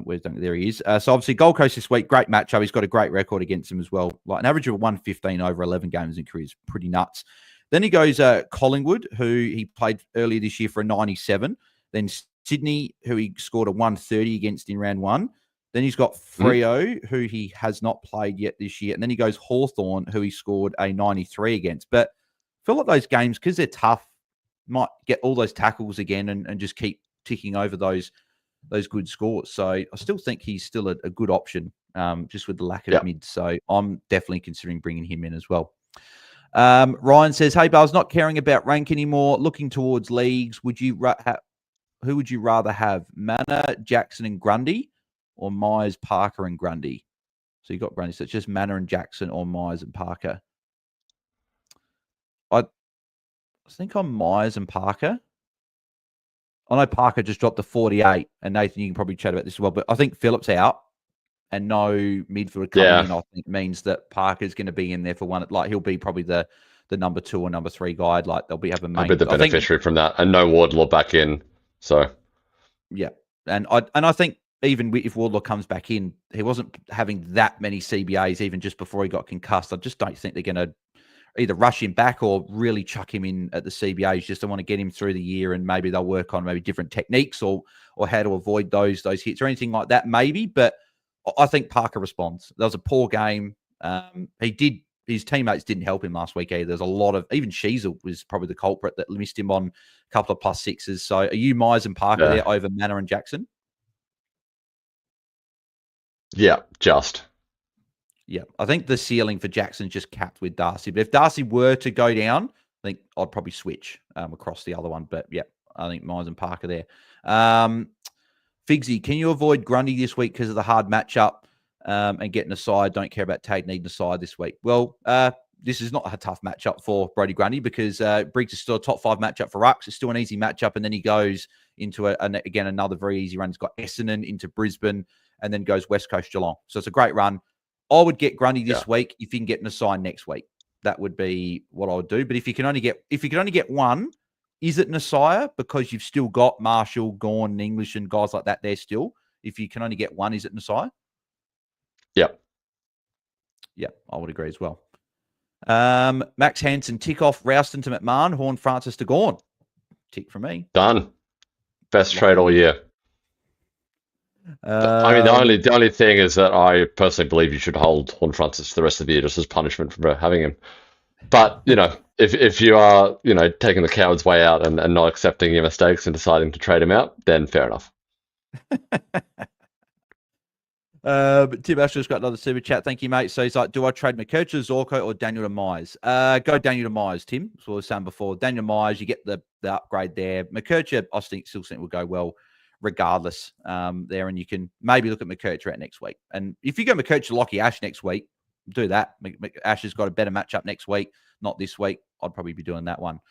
Where's Dunkley? There he is. So obviously Gold Coast this week, great matchup. He's got a great record against him as well. Like an average of 115 over 11 games in career is pretty nuts. Then he goes Collingwood, who he played earlier this year for a 97. Then Sydney, who he scored a 130 against in round 1. Then he's got Freo, who he has not played yet this year. And then he goes Hawthorn, who he scored a 93 against. But I feel like those games, because they're tough, might get all those tackles again and just keep ticking over those good scores. So I still think he's still a good option, just with the lack of mid. So I'm definitely considering bringing him in as well. Ryan says, hey, Bales, not caring about rank anymore, looking towards leagues. Who would you rather have, Manor, Jackson, and Grundy? Or Myers, Parker, and Grundy? So you got Grundy. So it's just Manor and Jackson, or Myers and Parker. I think I'm Myers and Parker. I know Parker just dropped to 48, and Nathan, you can probably chat about this as well. But I think Phillips out and no midfielder coming in, I think means that Parker's going to be in there for one. Like he'll be probably the number 2 or number 3 guy. Like they'll be having main. I'll be the beneficiary from that, and no Wardlaw back in. So yeah, and I think. Even if Wardlaw comes back in, he wasn't having that many CBAs even just before he got concussed. I just don't think they're going to either rush him back or really chuck him in at the CBAs. Just to want to get him through the year, and maybe they'll work on maybe different techniques or how to avoid those hits or anything like that. Maybe, but I think Parker responds. That was a poor game. His teammates didn't help him last week either. There's a lot of, even Sheasel was probably the culprit that missed him on a couple of +6s. So are you Myers and Parker there over Manor and Jackson? Yeah, just. Yeah, I think the ceiling for Jackson's just capped with Darcy. But if Darcy were to go down, I think I'd probably switch across the other one. But yeah, I think Myers and Parker there. Figsy, can you avoid Grundy this week because of the hard matchup and getting a side? Don't care about Tate needing a side this week. Well, this is not a tough matchup for Brody Grundy because Briggs is still a top 5 matchup for Rucks. It's still an easy matchup. And then he goes into, again, another very easy run. He's got Essendon into Brisbane and then goes West Coast Geelong. So it's a great run. I would get Grundy this week if you can get Nasai next week. That would be what I would do. But if you can only get one, is it Nasai? Because you've still got Marshall, Gawn, English, and guys like that there still. If you can only get one, is it Nasai? Yep. Yeah, I would agree as well. Max Hansen, tick off Rouston to McMahon, Horn Francis to Gawn. Tick for me. Done. Best trade all year. I mean, the only thing is that I personally believe you should hold Horn Francis for the rest of the year just as punishment for having him. But, if you are, taking the coward's way out and not accepting your mistakes and deciding to trade him out, then fair enough. But Tim Asher's got another super chat. Thank you, mate. So he's like, do I trade McKercher, Zorko, or Daniel Myers? Go Daniel Myers, Tim. That's what I was saying before. Daniel Myers, you get the upgrade there. McKercher, I still think will go well regardless there. And you can maybe look at McKercher at next week. And if you go McKercher, Lockie Ash next week, do that. Ash has got a better matchup next week, not this week. I'd probably be doing that one.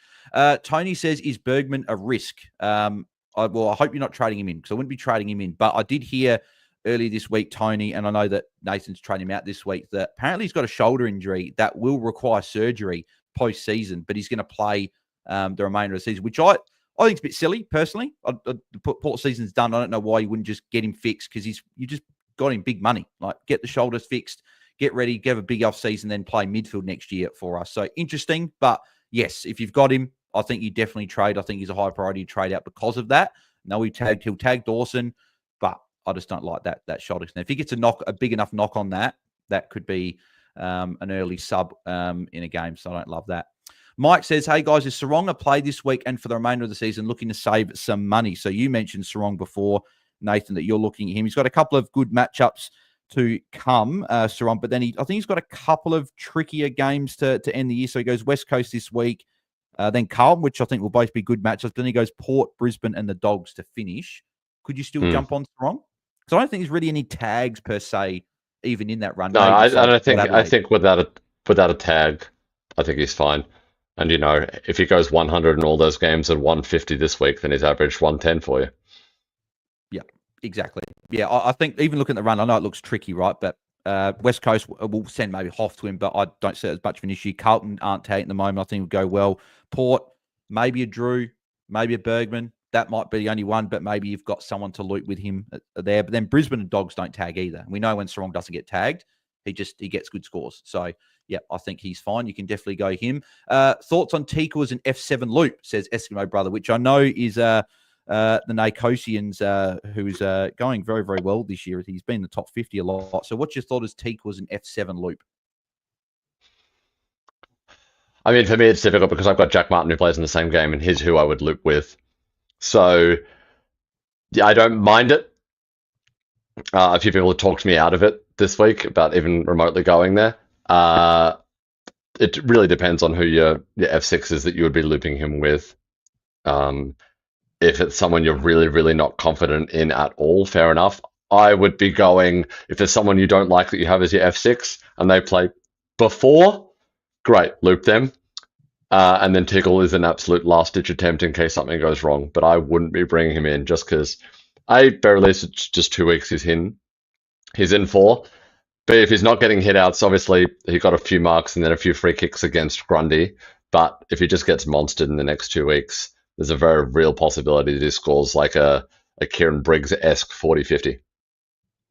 Tony says, is Bergman a risk? I hope you're not trading him in because I wouldn't be trading him in. But I did hear earlier this week, Tony, and I know that Nathan's trading him out this week, that apparently he's got a shoulder injury that will require surgery post-season, but he's going to play the remainder of the season, which I think it's a bit silly, personally. Port season's done. I don't know why you wouldn't just get him fixed because you just got him big money. Like, get the shoulders fixed, get ready, give a big off-season, then play midfield next year for us. So interesting, but yes, if you've got him, I think you definitely trade. I think he's a high priority to trade out because of that. No, he'll tag Dawson, but I just don't like that shoulder. Now, if he gets a big enough knock on that could be an early sub in a game. So I don't love that. Mike says, hey guys, is Sarong a play this week and for the remainder of the season looking to save some money? So you mentioned Sarong before, Nathan, that you're looking at him. He's got a couple of good matchups to come, Sarong, but then I think he's got a couple of trickier games to end the year. So he goes West Coast this week, then Carlton, which I think will both be good matchups. Then he goes Port, Brisbane, and the Dogs to finish. Could you still jump on Sarong? Because I don't think there's really any tags per se, even in that run. No, I don't think. I think without a tag, I think he's fine. And if he goes 100 in all those games and 150 this week, then he's averaged 110 for you. Yeah, exactly. Yeah, I think even looking at the run, I know it looks tricky, right? But West Coast will send maybe Hoff to him, but I don't see it as much of an issue. Carlton aren't tagging at the moment. I think will go well. Port, maybe a Drew, maybe a Bergman. That might be the only one, but maybe you've got someone to loot with him there. But then Brisbane and Dogs don't tag either. We know when Sarong doesn't get tagged, he gets good scores. So, yeah, I think he's fine. You can definitely go him. Thoughts on Tiku as an F7 loop, says Eskimo Brother, which I know is the Nicosians, who's going very, very well this year. He's been in the top 50 a lot. So what's your thought as Tiku as an F7 loop? I mean, for me, it's difficult because I've got Jack Martin who plays in the same game, and he's who I would loop with. So, yeah, I don't mind it. A few people have talked me out of it this week about even remotely going there. It really depends on who your F6 is that you would be looping him with. If it's someone you're really, really not confident in at all, fair enough. I would be going, if there's someone you don't like that you have as your F6 and they play before, great, loop them. And then Tickle is an absolute last-ditch attempt in case something goes wrong. But I wouldn't be bringing him in just because, very least, it's just 2 weeks he's in for. But if he's not getting hit outs, obviously he got a few marks and then a few free kicks against Grundy. But if he just gets monstered in the next 2 weeks, there's a very real possibility that he scores like a Kieran Briggs-esque 40-50.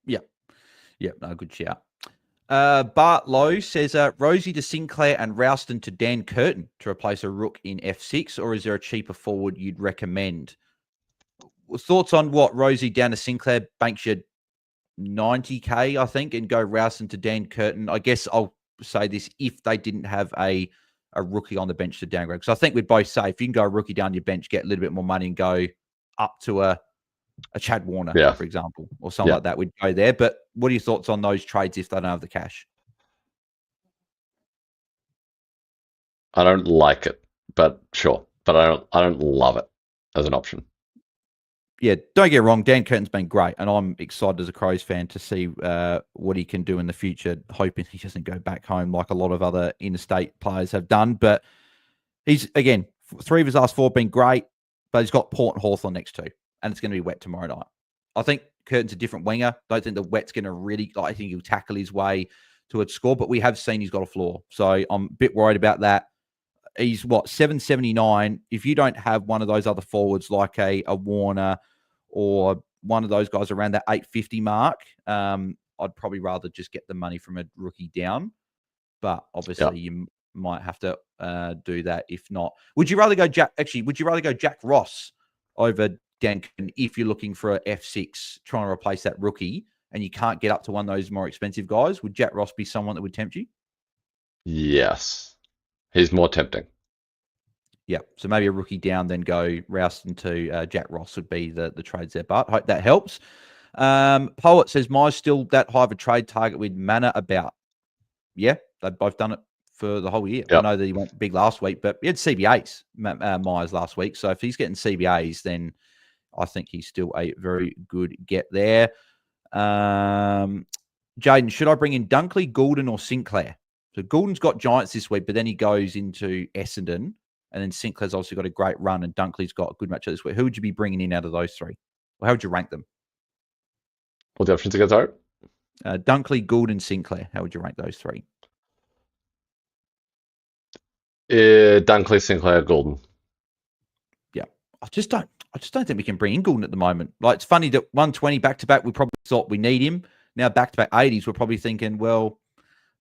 Yeah. Yeah, no, good shout. Bart Lowe says, Rosie to Sinclair and Rouston to Dan Curtin to replace a rook in F6, or is there a cheaper forward you'd recommend? Thoughts on what? Rosie down to Sinclair, banks you 90K, I think, and go Rouston to Dan Curtin. I guess I'll say this if they didn't have a rookie on the bench to downgrade. Because I think we'd both say if you can go a rookie down your bench, get a little bit more money and go up to a Chad Warner, for example, or something like that, we'd go there. But what are your thoughts on those trades if they don't have the cash? I don't like it, but sure. But I don't love it as an option. yeah, don't get me wrong, Dan Curtin's been great, and I'm excited as a Crows fan to see what he can do in the future, hoping he doesn't go back home like a lot of other interstate players have done. But he's, again, 3 of his last 4 have been great, but he's got Port and Hawthorn next 2, and it's going to be wet tomorrow night. I think Curtin's a different winger. Don't think the wet's going to really, I think he'll tackle his way to a score, but we have seen he's got a floor. So I'm a bit worried about that. He's 779. If you don't have one of those other forwards like a Warner or one of those guys around that 850 mark, I'd probably rather just get the money from a rookie down. But obviously, you might have to do that. If not, would you rather go Jack? Actually, would you rather go Jack Ross over Duncan if you're looking for a F6 trying to replace that rookie and you can't get up to one of those more expensive guys? Would Jack Ross be someone that would tempt you? Yes. He's more tempting. Yeah, so maybe a rookie down, then go Rouston to Jack Ross would be the trades there. But hope that helps. Poet says, Mize still that high of a trade target with Manor about. Yeah, they've both done it for the whole year. Yep. I know that he went big last week, but he had CBAs, Myers, last week. So if he's getting CBAs, then I think he's still a very good get there. Jaiden, should I bring in Dunkley, Goulden, or Sinclair? So Goulden's got Giants this week, but then he goes into Essendon, and then Sinclair's obviously got a great run, and Dunkley's got a good matchup this week. Who would you be bringing in out of those 3? Or how would you rank them? What the options again, sorry? Dunkley, Goulden, Sinclair. How would you rank those 3? Dunkley, Sinclair, Golden. Yeah, I just don't think we can bring in Goulden at the moment. Like, it's funny that 120 back to back, we probably thought we need him. Now back to back 80s, we're probably thinking, well,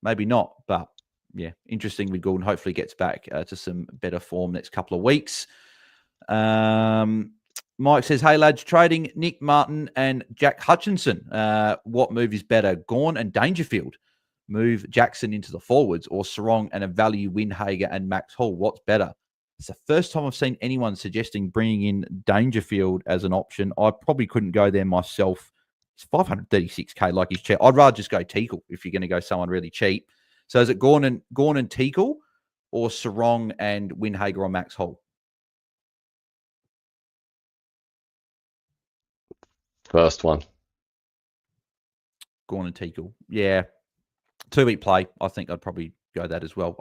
maybe not. But yeah, interesting with Goulden. Hopefully gets back to some better form next couple of weeks. Mike says, hey lads, trading Nick Martin and Jack Hutchinson. What move is better, Gawn and Dangerfield? Move Jackson into the forwards, or Sarong and a value Windhager and Max Hall? What's better? It's the first time I've seen anyone suggesting bringing in Dangerfield as an option. I probably couldn't go there myself. It's 536k, like he's cheap. I'd rather just go Teakle if you're going to go someone really cheap. So is it Gawn and Teakle, or Sarong and Windhager or Max Hall? First one. Gawn and Teakle. Yeah. 2-week play. I think I'd probably go that as well.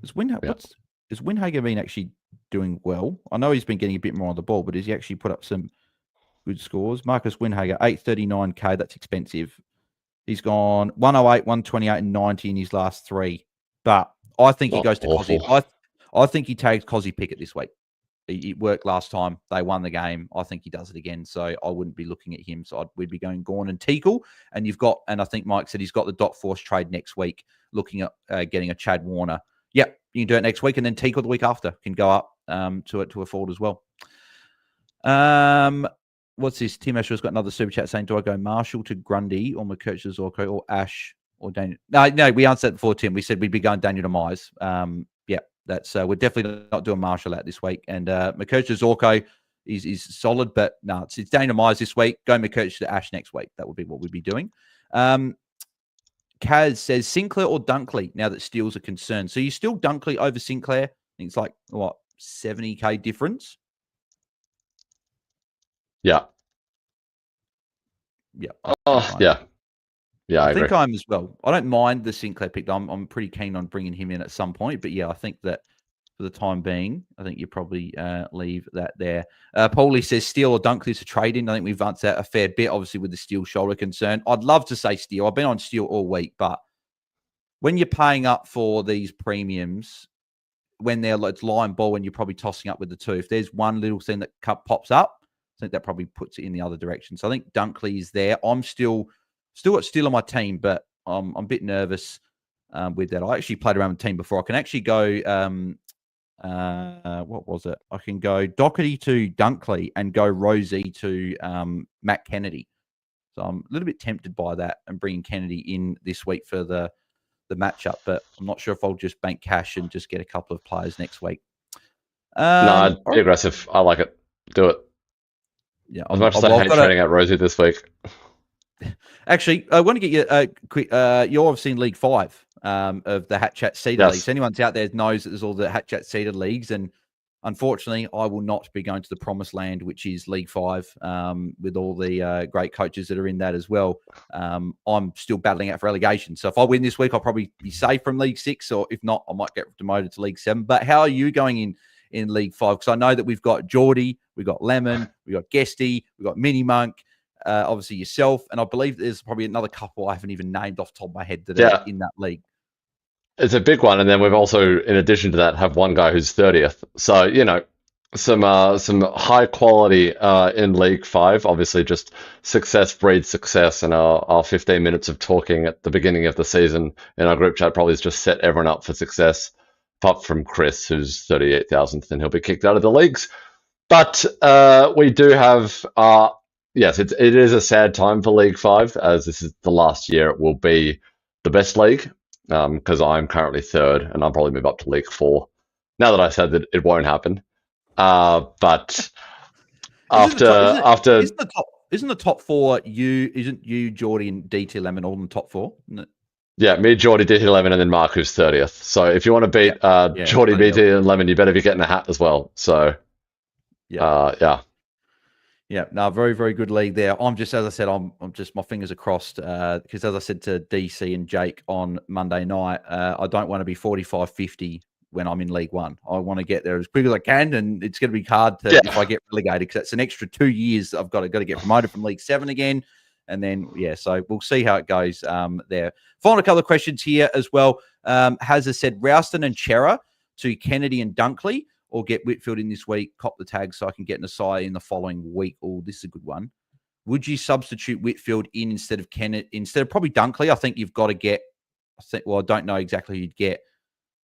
Has Windhager been actually doing well? I know he's been getting a bit more on the ball, but has he actually put up some good scores? Marcus Windhager, 839k. That's expensive. He's gone 108, 128, and 90 in his last 3. But I think he goes to Cozzy. I think he takes Cozzy Pickett this week. It worked last time. They won the game. I think he does it again. So I wouldn't be looking at him. So we'd be going Gawn and Teakle. And I think Mike said he's got the Doc Force trade next week, looking at getting a Chad Warner. Yep, you can do it next week. And then Teakle the week after can go up to a forward as well. What's this? Tim Asher's got another super chat saying, do I go Marshall to Grundy or McKerch to Zorko or Ash or Daniel? No, we answered that before, Tim. We said we'd be going Daniel to Myers. That's we're definitely not doing Marshall out this week. And McKerch to Zorko is solid, but no, it's Daniel Myers this week. Go McKerch to Ash next week. That would be what we'd be doing. Kaz says Sinclair or Dunkley now that Steele's a concern. So you still Dunkley over Sinclair? I think it's like, what, 70k difference? Yeah. Yeah. Oh, yeah. Yeah, I think agree. I'm as well. I don't mind the Sinclair pick. I'm pretty keen on bringing him in at some point. But yeah, I think that for the time being, I think you probably leave that there. Paulie says Steele or Dunkley to trade in. I think we've answered that a fair bit, obviously, with the Steele shoulder concern. I'd love to say Steele. I've been on Steele all week, but when you're paying up for these premiums, when it's line ball, when you're probably tossing up with the 2, if there's one little thing that pops up, I think that probably puts it in the other direction. So I think Dunkley is there. I'm still got Steele on my team, but I'm a bit nervous with that. I actually played around with the team before. I can actually go, what was it? I can go Doherty to Dunkley and go Rosie to Matt Kennedy. So I'm a little bit tempted by that and bringing Kennedy in this week for the matchup, but I'm not sure if I'll just bank cash and just get a couple of players next week. No, be aggressive. I like it. Do it. Yeah, as much as I hate trading out Rosie this week. Actually, I want to get you a quick. You're obviously in League 5 of the HatChat seeded leagues. Anyone's out there knows that there's all the HatChat seeded leagues, and unfortunately, I will not be going to the promised land, which is League 5, with all the great coaches that are in that as well. I'm still battling out for relegation. So if I win this week, I'll probably be safe from League 6, or if not, I might get demoted to League 7. But how are you going in League 5? Because I know that we've got Jordy, we've got Lemon, we've got Guesty, we've got Mini Monk, obviously yourself, and I believe there's probably another couple I haven't even named off the top of my head that are in that league. It's a big one, and then we've also, in addition to that, have one guy who's 30th. So, some high quality in League 5. Obviously, just success breeds success, and our 15 minutes of talking at the beginning of the season in our group chat probably has just set everyone up for success, apart from Chris, who's 38,000th, and he'll be kicked out of the leagues. But we do have, yes, it is a sad time for League 5, as this is the last year it will be the best league. Because I'm currently 3rd, and I'll probably move up to League 4. Now that I said that it won't happen, but isn't the top 4 isn't you, Jordy, and DT Lemon all in the top 4? Isn't it? Yeah, me, Jordy, DT Lemon, and then Mark, who's 30th. So if you want to beat Jordy, BT, and Lemon, you better be getting a hat as well. So yeah. Yeah, no, very, very good league there. I'm just, as I said, I'm just, my fingers are crossed because, as I said to DC and Jake on Monday night, I don't want to be 45-50 when I'm in League 1. I want to get there as quick as I can, and it's going to be hard if I get relegated, because that's an extra 2 years I've got to get promoted from League 7 again. And then, so we'll see how it goes there. Final couple of questions here as well. Has said Rouston and Chera to Kennedy and Dunkley, or get Whitfield in this week, cop the tag so I can get Nasai in the following week. Oh, this is a good one. Would you substitute Whitfield in instead of Kennedy, instead of probably Dunkley? I think you've got to get, I don't know exactly who you'd get.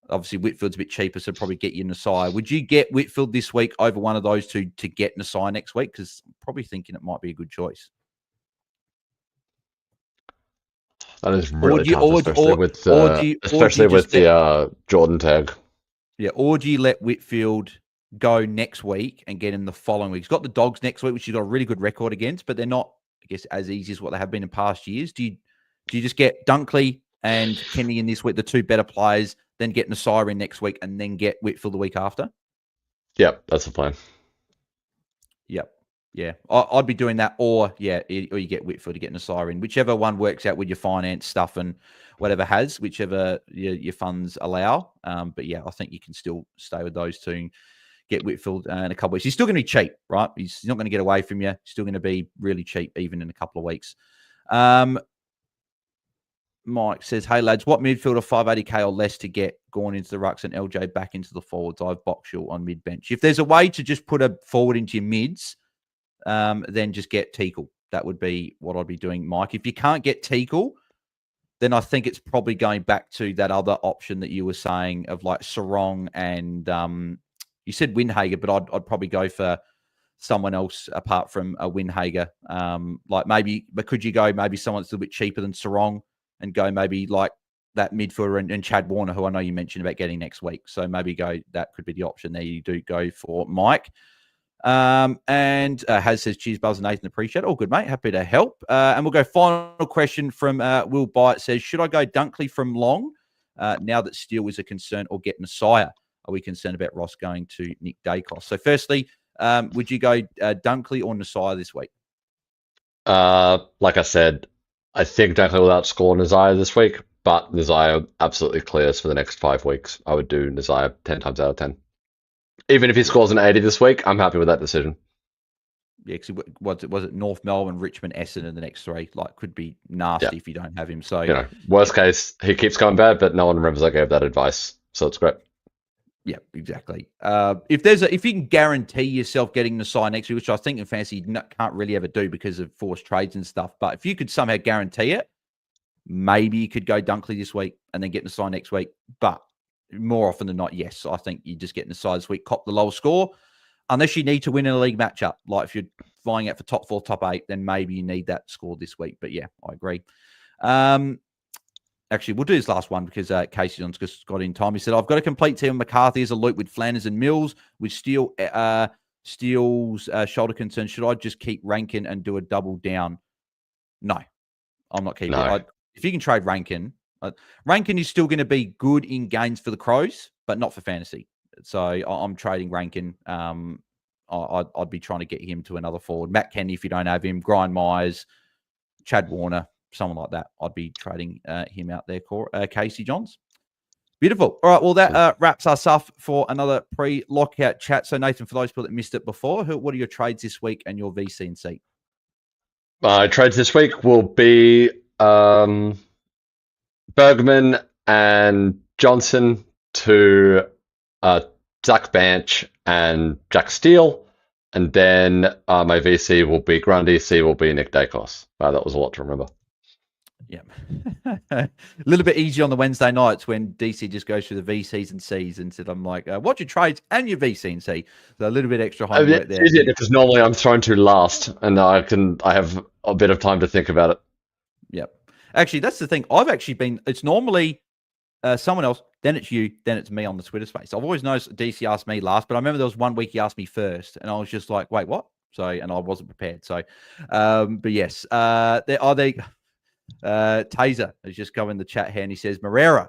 Obviously, Whitfield's a bit cheaper, so probably get you Nasai. Would you get Whitfield this week over one of those two to get Nasai next week? Because I'm probably thinking it might be a good choice. That is really tough, especially with the Jordan tag. Yeah, or do you let Whitfield go next week and get him the following week? He's got the Dogs next week, which he's got a really good record against, but they're not, I guess, as easy as what they have been in past years. Do you just get Dunkley and Kenny in this week, the two better players, then get Nasai in next week, and then get Whitfield the week after? Yep, that's the plan. Yep. Yeah, I'd be doing that, or you get Whitfield to get Nasai in, whichever one works out with your finance stuff and whatever whichever your funds allow. But yeah, I think you can still stay with those two and get Whitfield in a couple of weeks. He's still going to be cheap, right? He's not going to get away from you. He's still going to be really cheap even in a couple of weeks. Mike says, hey lads, what midfielder 580k or less to get Gorn into the rucks and LJ back into the forwards? I've box you on mid bench. If there's a way to just put a forward into your mids, then just get Teakle. That would be what I'd be doing, Mike. If you can't get Teakle, then I think it's probably going back to that other option that you were saying of like Sarong and you said Windhager, but I'd probably go for someone else apart from a Windhager. Like maybe, but could you go maybe someone that's a little bit cheaper than Sarong and go maybe like that midfielder and Chad Warner, who I know you mentioned about getting next week. So maybe that could be the option there. You do go for Mike. And Has says, cheers, Buzz and Nathan, appreciate it. All good, mate. Happy to help. And we'll go final question from Will Byatt. Says, should I go Dunkley from long now that Steele is a concern, or get Nasai? Are we concerned about Ross going to Nick Dacos? So firstly, would you go Dunkley or Nasai this week? Like I said, I think Dunkley will outscore Nasai this week, but Nasai absolutely clears for the next 5 weeks. I would do Nasai 10 times out of 10. Even if he scores an 80 this week, I'm happy with that decision. Yeah, because was it North Melbourne, Richmond, Essendon in the next 3? Like, could be nasty if you don't have him. So worst case, he keeps going bad, but no one remembers I gave that advice, so it's great. Yeah, exactly. If you can guarantee yourself getting Nasai next week, which I think in fantasy you can't really ever do because of forced trades and stuff, but if you could somehow guarantee it, maybe you could go Dunkley this week and then get Nasai next week. But more often than not, yes, I think you just get Nasai this week, cop the lower score, unless you need to win in a league matchup. Like if you're vying out for top 4, top 8, then maybe you need that score this week. But yeah, I agree. Actually, we'll do this last one because Casey just got in time. He said, I've got a complete team of McCarthy as a loop with Flanders and Mills with Steele's shoulder concern. Should I just keep Rankin and do a double down? No, I'm not keeping it. If you can trade Rankin, Rankin is still going to be good in games for the Crows, but not for fantasy. So I'm trading Rankin. I'd be trying to get him to another forward. Matt Kenny, if you don't have him, Brian Myers, Chad Warner, someone like that. I'd be trading him out there, Casey Johns. Beautiful. All right, well, that wraps us up for another pre-lockout chat. So, Nathan, for those people that missed it before, what are your trades this week and your VC and C? My trades this week will be Bergman and Johnson to Zach Banch and Jack Steele. And then my VC will be Grundy, C will be Nick Dacos. Wow, that was a lot to remember. Yeah. A little bit easier on the Wednesday nights when DC just goes through the VCs and Cs and said, I'm like, what's your trades and your VC and C? So a little bit extra homework there. It's easier because normally I'm thrown to last and I have a bit of time to think about it. Yep. Actually, that's the thing. It's normally someone else, then it's you, then it's me on the Twitter space. I've always noticed DC asked me last, but I remember there was one week he asked me first and I was just like, wait, what? And I wasn't prepared. So, but yes, Taser has just come in the chat here and he says Moreira.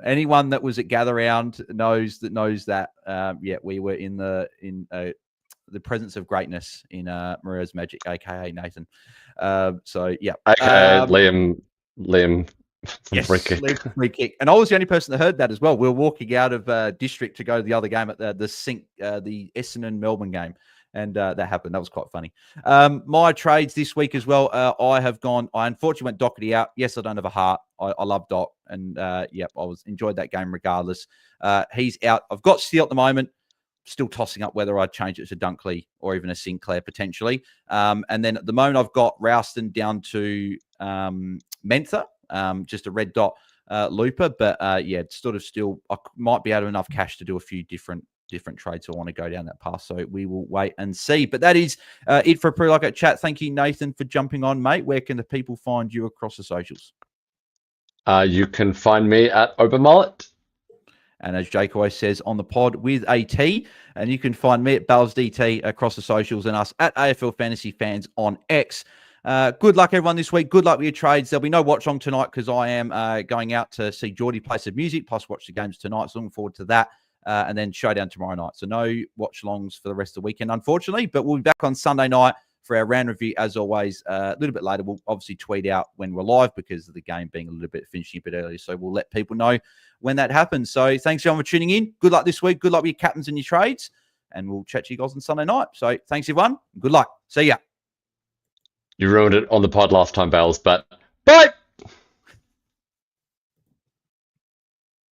Anyone that was at Gather Round knows that. Yeah, we were in the presence of greatness in Moreira's Magic, aka Nathan. So yeah, aka Liam. Yes, free kick. Free kick. And I was the only person that heard that as well. We were walking out of district to go to the other game at the Essendon Melbourne game. And that happened. That was quite funny. My trades this week as well. I unfortunately went Doherty out. Yes, I don't have a heart. I love Doc. And yep, I enjoyed that game regardless. He's out. I've got Steele at the moment. Still tossing up whether I'd change it to Dunkley or even a Sinclair potentially. And then at the moment, I've got Rouston down to Mentha, just a red dot looper. But yeah, it's sort of still, I might be out of enough cash to do a few different trades. So I want to go down that path. So we will wait and see. But that is it for a pre-lockout chat. Thank you, Nathan, for jumping on, mate. Where can the people find you across the socials? You can find me at Obermullet. And as Jake always says, on the pod with a T. And you can find me at BAILSDT across the socials and us at AFL Fantasy Fans on X. Good luck, everyone, this week. Good luck with your trades. There'll be no watch long tonight because I am going out to see Jordy play some music, plus watch the games tonight. So looking forward to that. And then showdown tomorrow night. So no watch longs for the rest of the weekend, unfortunately. But we'll be back on Sunday night for our round review, as always. A little bit later, we'll obviously tweet out when we're live because of the game being a little bit finishing a bit earlier. So we'll let people know when that happens. So thanks, everyone, for tuning in. Good luck this week. Good luck with your captains and your trades. And we'll chat to you guys on Sunday night. So thanks, everyone. Good luck. See ya. You ruined it on the pod last time, Bales, but bye!